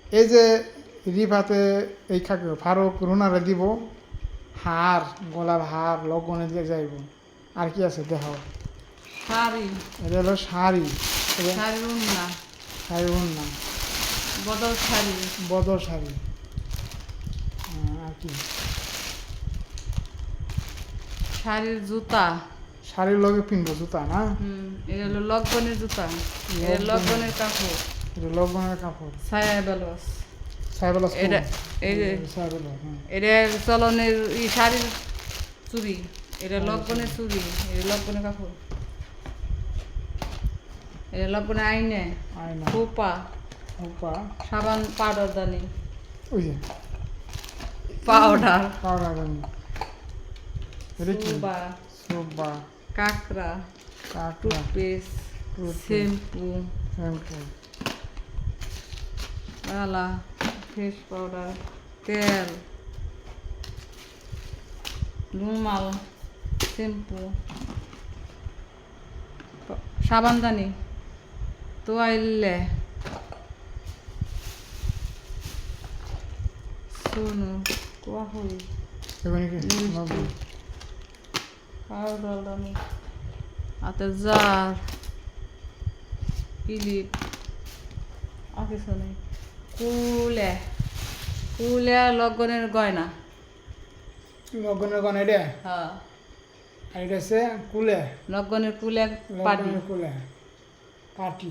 এই যে রিফাতে এই খাকে ফারুক রুনারে দিব হার গলার হার লগ্নে দিয়ে যাইব আর কি আছে দেখাও শাড়ি এটা হলো শাড়ি শাড়ির উন্না শাড়ি না বদল শাড়ি বদর শাড়ি আর কি শাড়ির জুতা শাড়ির লগে পিনবো জুতা না এটা হলো লগ্নের জুতা এটা লগ্নের কাপড় এটা লগ্নের কাপড় ছায়া বেলস সাইবেলাস এটা এই যে সাইবেলা এটা চলনের ই শাড়ির চুড়ি এটা লগ্নের চুড়ি এটা লগ্নের কাপড় এটা লগ্নের আইনে আয়না খোপা উপা সাবান পাউডার দানি ওই যে পাউডার পাউডার রানি এটা কি সুবা সুবা কাঁকড়া কাকড়া টুথপেস্ট Toothpaste. শ্যাম্পু শ্যাম্পু আলা ফেস পাউডার তেল রুমাল শ্যাম্পু সাবানদানি তোয়াইলে সোনু কোয়া হই এখানে কি নব্বই পাউডার দানি হাতের জার ক্লিপ আর কিছু নেই কুলে কুলে লগ্নের গয়না লগ্নের কোন এটা হ্যাঁ আর এটা হচ্ছে কুলে লগ্নের কুলে পাটি লগ্নের কুলে পাটি